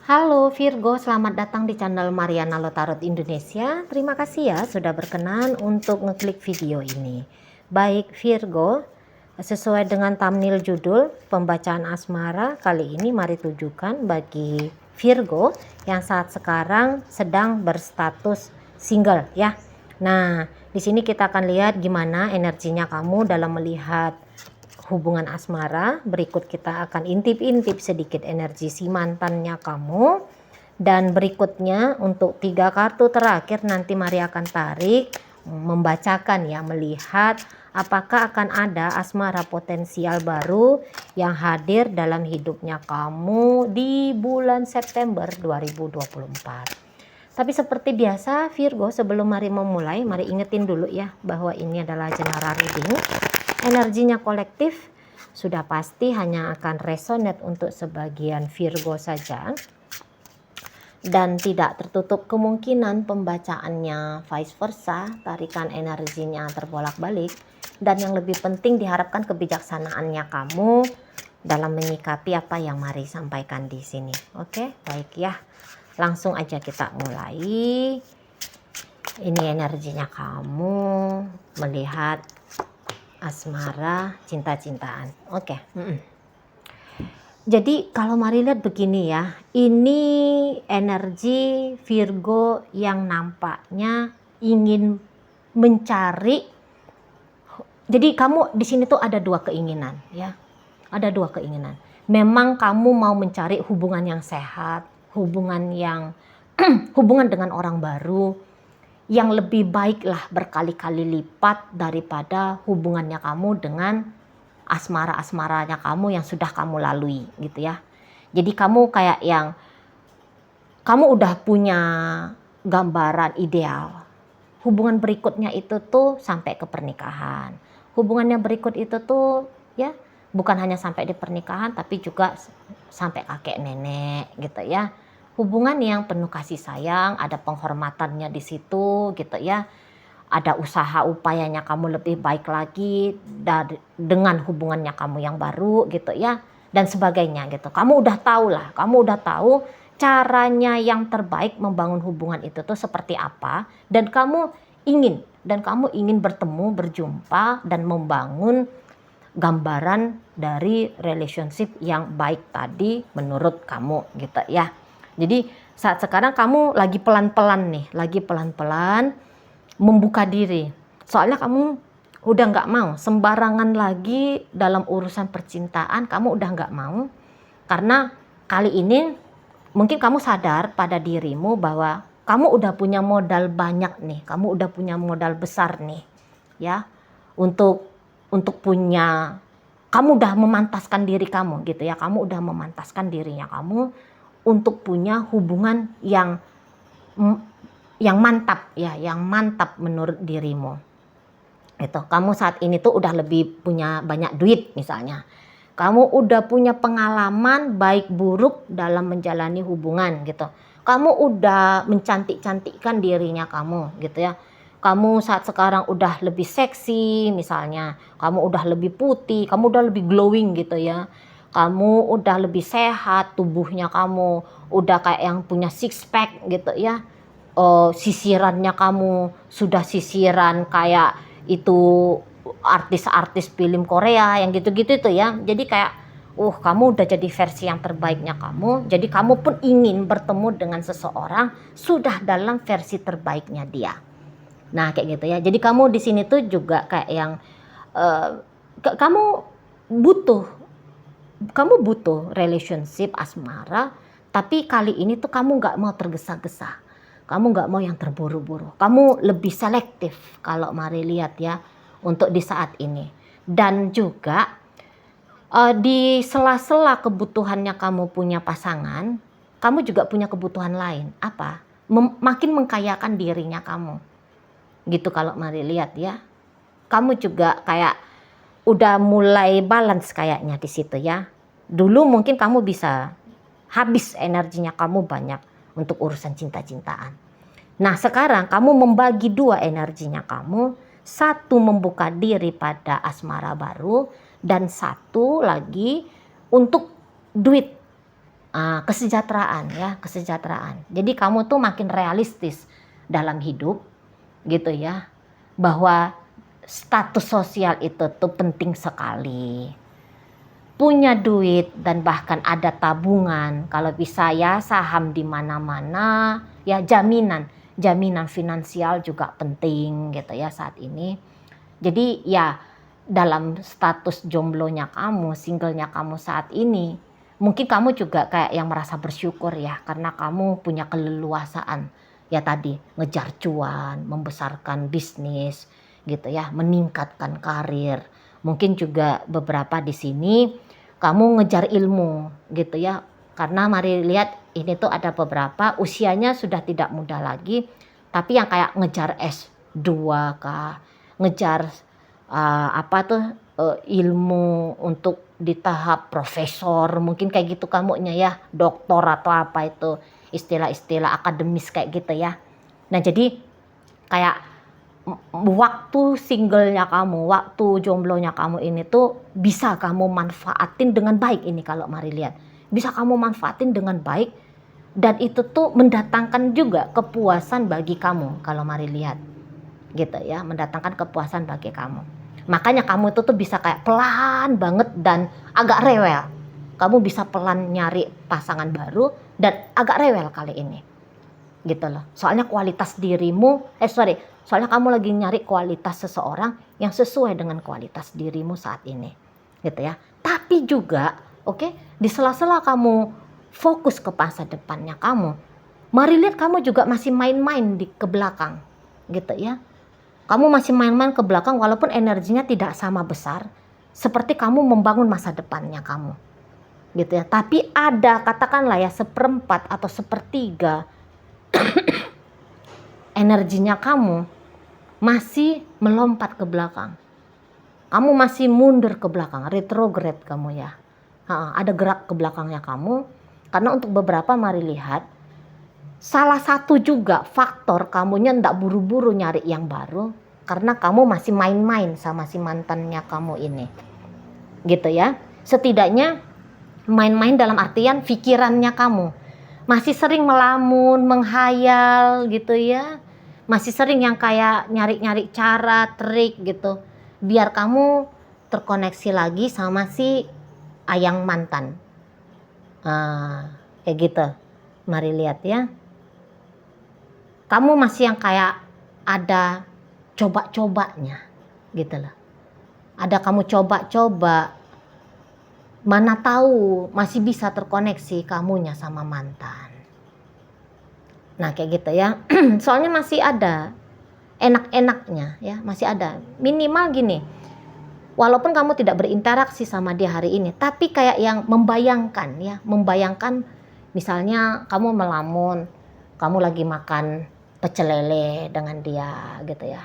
Halo Virgo, selamat datang di channel Mariana Lotarot Indonesia. Terima kasih ya sudah berkenan untuk ngeklik video ini. Baik Virgo, sesuai dengan thumbnail judul pembacaan asmara kali ini, mari tujukan bagi Virgo yang saat sekarang sedang berstatus single ya. Nah, di sini kita akan lihat gimana energinya kamu dalam melihat hubungan asmara. Berikut kita akan intip-intip sedikit energi si mantannya kamu. Dan berikutnya untuk 3 kartu terakhir nanti mari akan tarik, membacakan ya, melihat apakah akan ada asmara potensial baru yang hadir dalam hidupnya kamu di bulan September 2024. Tapi seperti biasa Virgo, sebelum mari memulai, mari ingetin dulu ya bahwa ini adalah general reading. Energinya kolektif, sudah pasti hanya akan resonate untuk sebagian Virgo saja. Dan tidak tertutup kemungkinan pembacaannya vice versa, tarikan energinya terbolak-balik. Dan yang lebih penting diharapkan kebijaksanaannya kamu dalam menyikapi apa yang mari sampaikan di sini. Oke, baik ya. Langsung aja kita mulai. Ini energinya kamu melihat asmara cinta-cintaan. Oke. Jadi kalau mari lihat begini ya, ini energi Virgo yang nampaknya ingin mencari. Jadi kamu di sini tuh ada 2 keinginan ya. Ada 2 keinginan. Memang kamu mau mencari hubungan yang sehat, hubungan yang hubungan dengan orang baru yang lebih baik lah berkali-kali lipat daripada hubungannya kamu dengan asmara-asmaranya kamu yang sudah kamu lalui gitu ya. Jadi kamu kayak yang kamu udah punya gambaran ideal. Hubungan berikutnya itu tuh sampai ke pernikahan. Hubungannya berikut itu tuh ya bukan hanya sampai di pernikahan tapi juga sampai kakek nenek gitu ya. Hubungan yang penuh kasih sayang, ada penghormatannya di situ gitu ya. Ada usaha upayanya kamu lebih baik lagi dengan hubungannya kamu yang baru gitu ya, dan sebagainya gitu. Kamu udah tahu lah, kamu udah tahu caranya yang terbaik membangun hubungan itu tuh seperti apa, dan kamu ingin bertemu, berjumpa dan membangun gambaran dari relationship yang baik tadi menurut kamu gitu ya. Jadi saat sekarang kamu lagi pelan-pelan membuka diri. Soalnya kamu udah nggak mau sembarangan lagi dalam urusan percintaan, kamu udah nggak mau. Karena kali ini mungkin kamu sadar pada dirimu bahwa kamu udah punya modal banyak nih, kamu udah punya modal besar nih ya, untuk kamu udah memantaskan diri kamu gitu ya, kamu udah memantaskan dirinya kamu untuk punya hubungan yang mantap ya, yang mantap menurut dirimu. Itu kamu saat ini tuh udah lebih punya banyak duit misalnya. Kamu udah punya pengalaman baik buruk dalam menjalani hubungan gitu. Kamu udah mencantik-cantikkan dirinya kamu gitu ya. Kamu saat sekarang udah lebih seksi misalnya. Kamu udah lebih putih, kamu udah lebih glowing gitu ya. Kamu udah lebih sehat tubuhnya kamu, udah kayak yang punya six pack gitu ya. Sisirannya kamu sudah sisiran kayak itu artis-artis film Korea yang gitu-gitu itu ya. Jadi kayak kamu udah jadi versi yang terbaiknya kamu. Jadi kamu pun ingin bertemu dengan seseorang sudah dalam versi terbaiknya dia. Nah kayak gitu ya. Jadi kamu di sini tuh juga kayak yang kamu butuh relationship asmara, tapi kali ini tuh kamu nggak mau tergesa-gesa. Kamu nggak mau yang terburu-buru. Kamu lebih selektif kalau mari lihat ya untuk di saat ini. Dan juga di sela-sela kebutuhannya kamu punya pasangan, kamu juga punya kebutuhan lain. Apa? Makin mengkayakan dirinya kamu. Gitu kalau mari lihat ya. Kamu juga kayak udah mulai balance kayaknya di situ ya. Dulu mungkin kamu bisa habis energinya kamu banyak untuk urusan cinta-cintaan. Nah sekarang kamu membagi 2 energinya kamu. Satu membuka diri pada asmara baru, dan satu lagi untuk duit. kesejahteraan ya, kesejahteraan. Jadi kamu tuh makin realistis dalam hidup gitu ya, bahwa status sosial itu tuh penting sekali. Punya duit dan bahkan ada tabungan, kalau bisa ya saham di mana-mana, ya jaminan finansial juga penting gitu ya saat ini. Jadi ya dalam status jomblonya kamu, singlenya kamu saat ini, mungkin kamu juga kayak yang merasa bersyukur ya, karena kamu punya keleluasaan ya tadi, ngejar cuan, membesarkan bisnis gitu ya, meningkatkan karir. Mungkin juga beberapa di sini kamu ngejar ilmu gitu ya, karena mari lihat ini tuh ada beberapa usianya sudah tidak muda lagi, tapi yang kayak ngejar S2 kah, ngejar ilmu untuk di tahap profesor, mungkin kayak gitu kamunya ya, doktor atau apa itu istilah-istilah akademis kayak gitu ya. Nah jadi kayak waktu singlenya kamu, waktu jomblonya kamu ini tuh bisa kamu manfaatin dengan baik ini kalau mari lihat. Bisa kamu manfaatin dengan baik dan itu tuh mendatangkan juga kepuasan bagi kamu kalau mari lihat. Gitu ya, mendatangkan kepuasan bagi kamu. Makanya kamu itu tuh bisa kayak pelan banget dan agak rewel. Kamu bisa pelan nyari pasangan baru dan agak rewel kali ini. Gitu loh. Soalnya soalnya kamu lagi nyari kualitas seseorang yang sesuai dengan kualitas dirimu saat ini. Gitu ya. Tapi juga, di sela-sela kamu fokus ke masa depannya kamu, mari lihat kamu juga masih main-main ke belakang. Gitu ya. Kamu masih main-main ke belakang walaupun energinya tidak sama besar seperti kamu membangun masa depannya kamu. Gitu ya. Tapi ada katakanlah ya 1/4 atau 1/3 energinya kamu masih melompat ke belakang. Kamu masih mundur ke belakang, retrograde kamu ya. Ada gerak ke belakangnya kamu. Karena untuk beberapa mari lihat, salah satu juga faktor kamunya ndak buru-buru nyari yang baru karena kamu masih main-main sama si mantannya kamu ini. Gitu ya. Setidaknya main-main dalam artian pikirannya kamu masih sering melamun, menghayal gitu ya. Masih sering yang kayak nyari-nyari cara, trik gitu. Biar kamu terkoneksi lagi sama si ayang mantan. Kayak gitu. Mari lihat ya. Kamu masih yang kayak ada coba-cobanya gitu loh. Ada kamu coba-coba, mana tahu masih bisa terkoneksi kamunya sama mantan. Nah kayak gitu ya. Soalnya masih ada enak-enaknya ya, masih ada. Minimal gini, walaupun kamu tidak berinteraksi sama dia hari ini, tapi kayak yang membayangkan ya, membayangkan misalnya kamu melamun, kamu lagi makan pecel lele dengan dia gitu ya,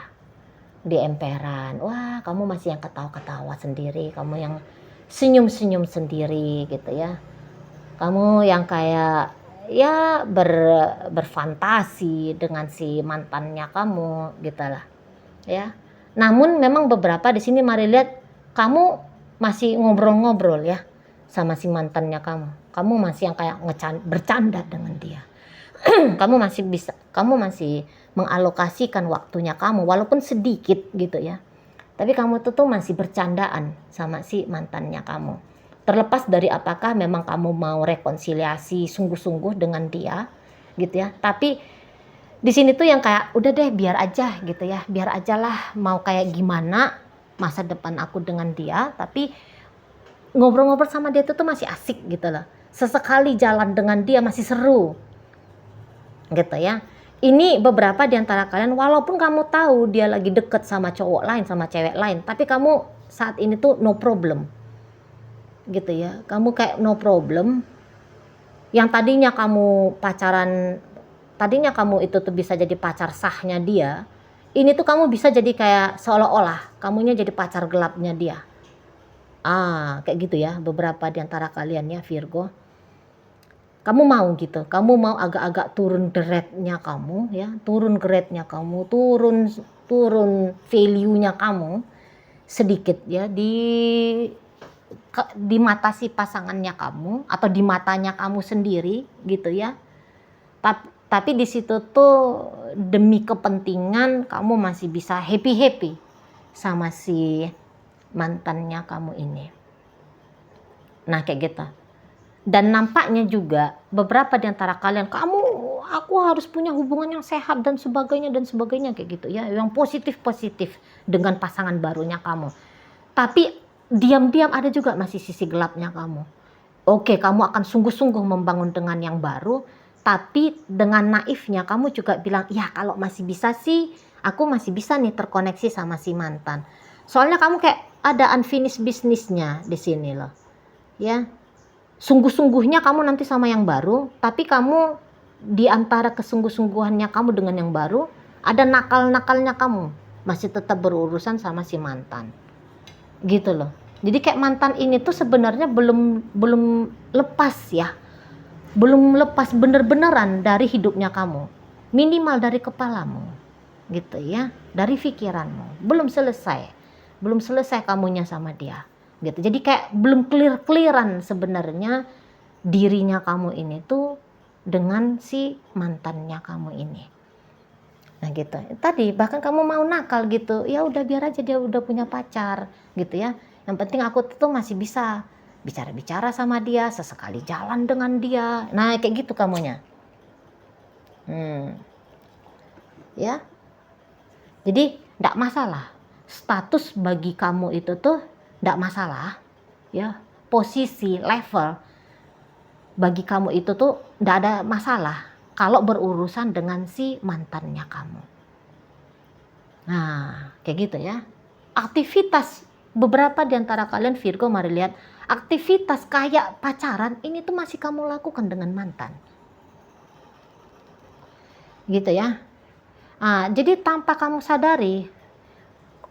di emperan. Wah kamu masih yang ketawa-ketawa sendiri, kamu yang senyum-senyum sendiri gitu ya, kamu yang kayak ya berfantasi dengan si mantannya kamu gitu lah ya. Namun memang beberapa di sini mari lihat kamu masih ngobrol-ngobrol ya sama si mantannya kamu masih yang kayak bercanda dengan dia. kamu masih mengalokasikan waktunya kamu walaupun sedikit gitu ya, tapi kamu tuh masih bercandaan sama si mantannya kamu, terlepas dari apakah memang kamu mau rekonsiliasi sungguh-sungguh dengan dia gitu ya. Tapi di sini tuh yang kayak udah deh biar aja gitu ya, biar aja lah mau kayak gimana masa depan aku dengan dia, tapi ngobrol-ngobrol sama dia tuh masih asik gitu loh. Sesekali jalan dengan dia masih seru gitu ya. Ini beberapa di antara kalian walaupun kamu tahu dia lagi deket sama cowok lain, sama cewek lain, tapi kamu saat ini tuh no problem gitu ya. Kamu kayak no problem. Yang tadinya kamu pacaran, tadinya kamu itu tuh bisa jadi pacar sahnya dia, ini tuh kamu bisa jadi kayak seolah-olah kamunya jadi pacar gelapnya dia. Kayak gitu ya beberapa di antara kalian ya Virgo. Kamu mau gitu, kamu mau agak-agak turun grade-nya kamu ya, turun grade-nya kamu, turun value-nya kamu sedikit ya, di mata si pasangannya kamu atau di matanya kamu sendiri gitu ya. Tapi di situ tuh demi kepentingan kamu masih bisa happy sama si mantannya kamu ini. Nah kayak gitu. Dan nampaknya juga beberapa di antara kalian, aku harus punya hubungan yang sehat dan sebagainya kayak gitu ya, yang positif dengan pasangan barunya kamu. Tapi diam-diam ada juga masih sisi gelapnya kamu. Oke, kamu akan sungguh-sungguh membangun dengan yang baru, tapi dengan naifnya kamu juga bilang, ya kalau masih bisa sih, aku masih bisa nih terkoneksi sama si mantan. Soalnya kamu kayak ada unfinished business-nya di sini loh. Ya, sungguh-sungguhnya kamu nanti sama yang baru, tapi kamu di antara kesungguh-sungguhannya kamu dengan yang baru, ada nakal-nakalnya kamu masih tetap berurusan sama si mantan. Gitu loh. Jadi kayak mantan ini tuh sebenarnya belum lepas ya. Belum lepas bener-beneran dari hidupnya kamu, minimal dari kepalamu gitu ya, dari pikiranmu, belum selesai kamunya sama dia gitu. Jadi kayak belum clearan sebenarnya dirinya kamu ini tuh dengan si mantannya kamu ini. Nah gitu, tadi bahkan kamu mau nakal gitu, ya udah biar aja dia udah punya pacar gitu ya, yang penting aku tuh masih bisa bicara sama dia, sesekali jalan dengan dia. Nah kayak gitu kamunya. Ya. Jadi enggak masalah. Status bagi kamu itu tuh enggak masalah. Ya. Posisi, level bagi kamu itu tuh enggak ada masalah kalau berurusan dengan si mantannya kamu. Nah, kayak gitu ya. Aktivitas beberapa di antara kalian Virgo, mari lihat, aktivitas kayak pacaran ini tuh masih kamu lakukan dengan mantan. Gitu ya. Jadi tanpa kamu sadari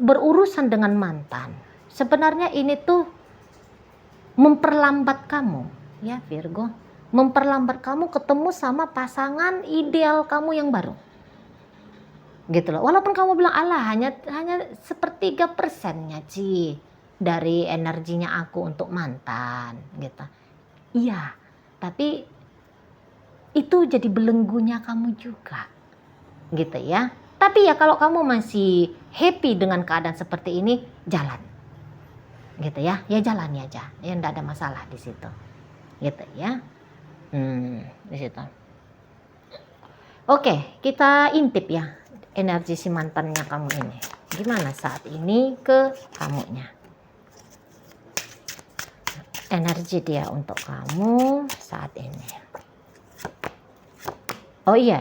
berurusan dengan mantan, sebenarnya ini tuh memperlambat kamu ya Virgo. Memperlambat kamu ketemu sama pasangan ideal kamu yang baru. Gitu loh. Walaupun kamu bilang alah hanya 1/3%-nya Ci dari energinya aku untuk mantan gitu. Iya, tapi itu jadi belenggunya kamu juga. Gitu ya. Tapi ya kalau kamu masih happy dengan keadaan seperti ini, jalan. Gitu ya. Ya jalani aja. Ya enggak ada masalah di situ. Gitu ya. Di situ. Oke, kita intip ya energi si mantannya kamu ini. Gimana saat ini ke kamunya? Energi dia untuk kamu saat ini. Oh iya.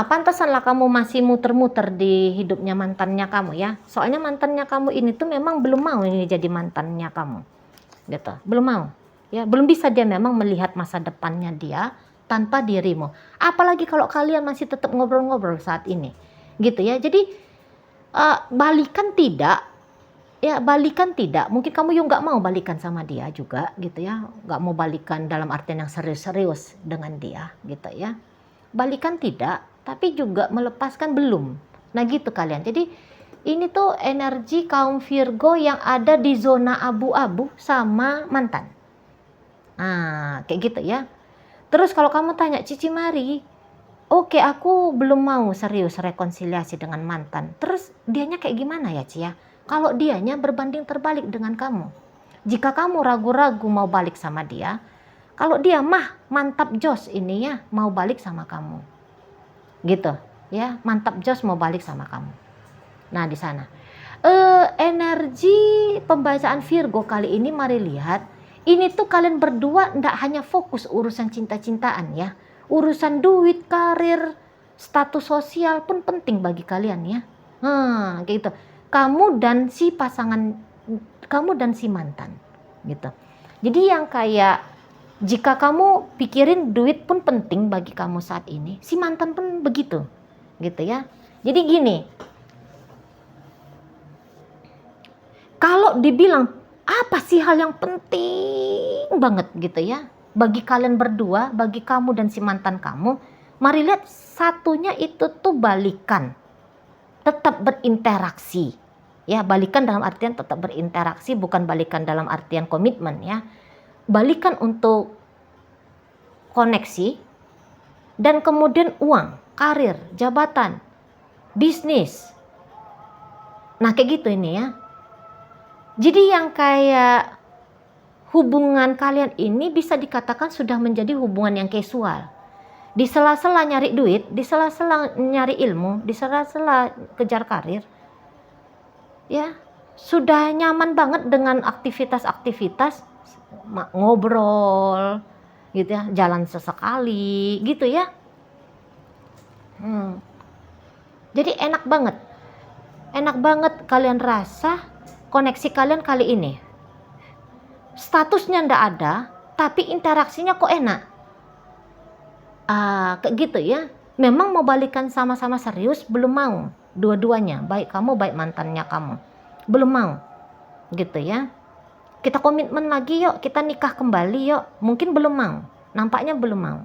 Pantasanlah kamu masih muter-muter di hidupnya mantannya kamu ya. Soalnya mantannya kamu ini tuh memang belum mau ini jadi mantannya kamu. Gitu. Belum mau. Ya, belum bisa dia memang melihat masa depannya dia tanpa dirimu. Apalagi kalau kalian masih tetap ngobrol-ngobrol saat ini. Gitu ya. Jadi balikan tidak. Ya balikan tidak. Mungkin kamu juga nggak mau balikan sama dia juga gitu ya. Nggak mau balikan dalam artian yang serius-serius dengan dia gitu ya. Balikan tidak, tapi juga melepaskan belum. Nah gitu kalian. Jadi ini tuh energi kaum Virgo yang ada di zona abu-abu sama mantan. Nah kayak gitu ya. Terus kalau kamu tanya Cici Mari, oke aku belum mau serius rekonsiliasi dengan mantan. Terus dianya kayak gimana ya Ci ya? Kalau dianya berbanding terbalik dengan kamu. Jika kamu ragu-ragu mau balik sama dia, kalau dia mantap jos ini ya mau balik sama kamu. Gitu ya, mantap jos mau balik sama kamu. Nah di sana. Energi pembacaan Virgo kali ini mari lihat. Ini tuh kalian berdua ndak hanya fokus urusan cinta-cintaan ya. Urusan duit, karir, status sosial pun penting bagi kalian ya. Kayak gitu. Kamu dan si pasangan, kamu dan si mantan gitu. Jadi yang kayak jika kamu pikirin duit pun penting bagi kamu saat ini, si mantan pun begitu gitu ya. Jadi gini, kalau dibilang apa sih hal yang penting banget gitu ya bagi kalian berdua, bagi kamu dan si mantan kamu, mari lihat satunya itu tuh balikan. Tetap berinteraksi Ya, balikan dalam artian tetap berinteraksi, bukan balikan dalam artian komitmen ya. Balikan untuk koneksi, dan kemudian uang, karir, jabatan, bisnis. Nah kayak gitu ini ya. Jadi yang kayak hubungan kalian ini bisa dikatakan sudah menjadi hubungan yang casual. Di sela-sela nyari duit, di sela-sela nyari ilmu, di sela-sela kejar karir, ya sudah nyaman banget dengan aktivitas-aktivitas ngobrol gitu ya, jalan sesekali gitu ya. Jadi enak banget kalian rasa koneksi kalian kali ini. Statusnya ndak ada, tapi interaksinya kok enak. Kayak gitu ya. Memang mau balikan sama-sama serius belum mau, dua-duanya, baik kamu baik mantannya kamu, belum mau, gitu ya. Kita komitmen lagi yuk, kita nikah kembali yuk, mungkin belum mau, nampaknya belum mau,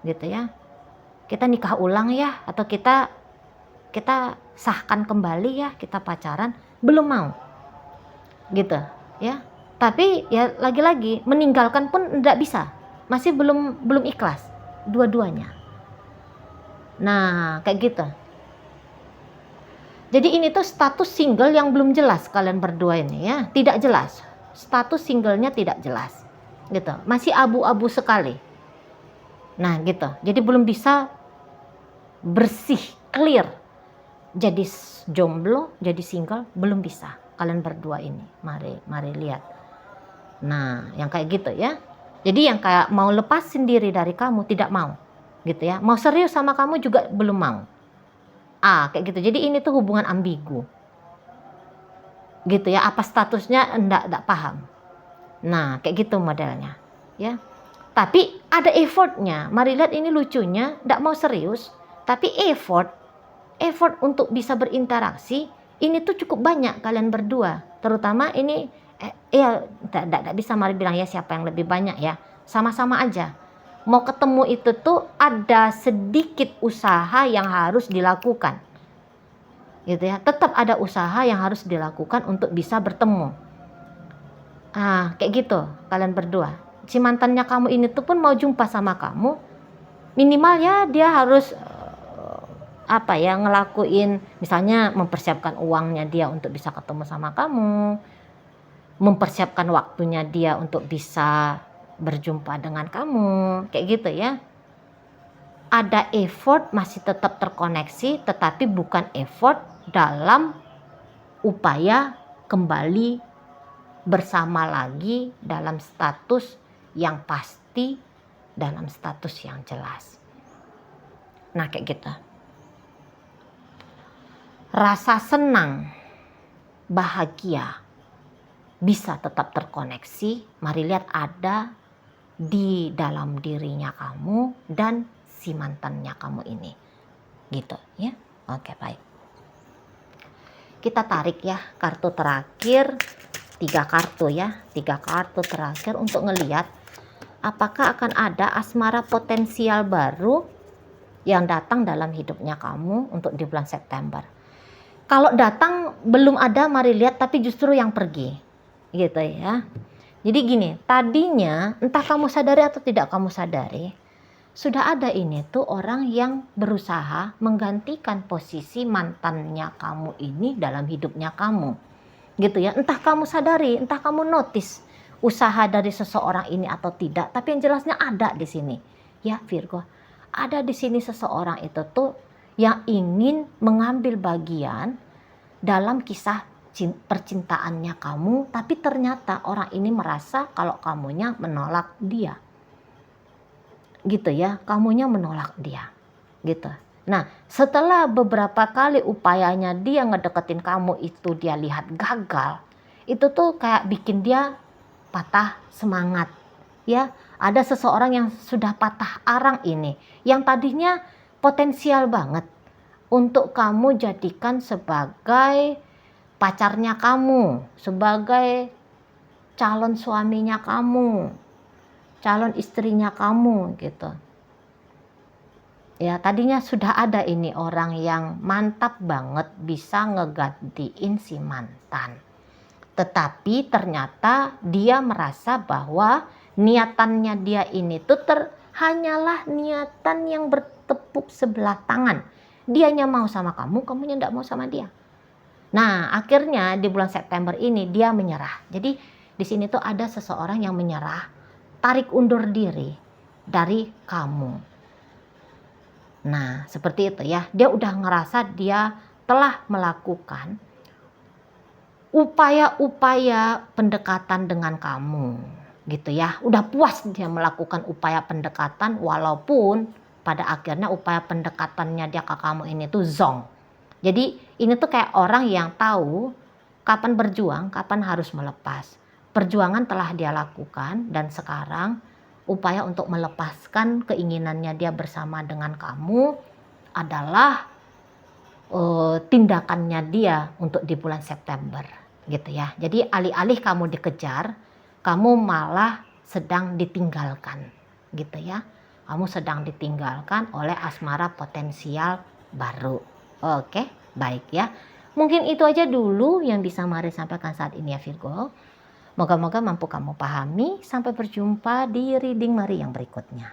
gitu ya. Kita nikah ulang ya, atau kita sahkan kembali ya, kita pacaran, belum mau, gitu ya. Tapi ya lagi-lagi meninggalkan pun tidak bisa, masih belum ikhlas dua-duanya. Nah kayak gitu. Jadi ini tuh status single yang belum jelas kalian berdua ini ya, tidak jelas, status singlenya tidak jelas gitu, masih abu-abu sekali. Nah gitu, jadi belum bisa bersih, clear, jadi jomblo, jadi single, belum bisa kalian berdua ini. Mari lihat. Nah yang kayak gitu ya, jadi yang kayak mau lepas sendiri dari kamu tidak mau gitu ya, mau serius sama kamu juga belum mau. Kayak gitu. Jadi ini tuh hubungan ambigu gitu ya, apa statusnya enggak paham. Nah kayak gitu modelnya ya. Tapi ada effortnya. Mari lihat ini lucunya, enggak mau serius tapi effort untuk bisa berinteraksi ini tuh cukup banyak kalian berdua. Terutama ini ya enggak bisa mari bilang ya siapa yang lebih banyak ya, sama-sama aja. Mau ketemu itu tuh ada sedikit usaha yang harus dilakukan gitu ya, tetap ada usaha yang harus dilakukan untuk bisa bertemu. Kayak gitu kalian berdua. Si mantannya kamu ini tuh pun mau jumpa sama kamu, minimal ya dia harus ngelakuin, misalnya mempersiapkan uangnya dia untuk bisa ketemu sama kamu, mempersiapkan waktunya dia untuk bisa berjumpa dengan kamu, kayak gitu ya. Ada effort, masih tetap terkoneksi, tetapi bukan effort dalam upaya kembali bersama lagi dalam status yang pasti, dalam status yang jelas. Nah kayak gitu. Rasa senang, bahagia bisa tetap terkoneksi. Mari lihat ada di dalam dirinya kamu dan si mantannya kamu ini gitu ya. Oke, baik, kita tarik ya kartu terakhir, 3 kartu terakhir untuk ngelihat apakah akan ada asmara potensial baru yang datang dalam hidupnya kamu untuk di bulan September. Kalau datang belum ada, mari lihat, tapi justru yang pergi gitu ya. Jadi gini, tadinya entah kamu sadari atau tidak kamu sadari, sudah ada ini tuh orang yang berusaha menggantikan posisi mantannya kamu ini dalam hidupnya kamu. Gitu ya, entah kamu sadari, entah kamu notice usaha dari seseorang ini atau tidak, tapi yang jelasnya ada di sini. Ya Virgo, ada di sini seseorang itu tuh yang ingin mengambil bagian dalam kisah percintaannya kamu, tapi ternyata orang ini merasa kalau kamunya menolak dia. Gitu ya, kamunya menolak dia gitu. Nah setelah beberapa kali upayanya dia ngedeketin kamu itu dia lihat gagal, itu tuh kayak bikin dia patah semangat ya. Ada seseorang yang sudah patah arang ini, yang tadinya potensial banget untuk kamu jadikan sebagai pacarnya kamu, sebagai calon suaminya kamu, calon istrinya kamu gitu. Ya, tadinya sudah ada ini orang yang mantap banget bisa ngegantiin si mantan. Tetapi ternyata dia merasa bahwa niatannya dia ini tuh hanyalah niatan yang bertepuk sebelah tangan. Dianya mau sama kamu, kamunya enggak mau sama dia. Nah, akhirnya di bulan September ini dia menyerah. Jadi di sini tuh ada seseorang yang menyerah, tarik undur diri dari kamu. Nah, seperti itu ya. Dia udah ngerasa dia telah melakukan upaya-upaya pendekatan dengan kamu, gitu ya. Udah puas dia melakukan upaya pendekatan, walaupun pada akhirnya upaya pendekatannya dia ke kamu ini tuh zonk. Jadi ini tuh kayak orang yang tahu kapan berjuang, kapan harus melepas. Perjuangan telah dia lakukan dan sekarang upaya untuk melepaskan keinginannya dia bersama dengan kamu adalah tindakannya dia untuk di bulan September, gitu ya. Jadi alih-alih kamu dikejar, kamu malah sedang ditinggalkan, gitu ya. Kamu sedang ditinggalkan oleh asmara potensial baru. Oke, baik ya. Mungkin itu aja dulu yang bisa Mari sampaikan saat ini ya Virgo. Moga-moga mampu kamu pahami. Sampai berjumpa di reading Mari yang berikutnya.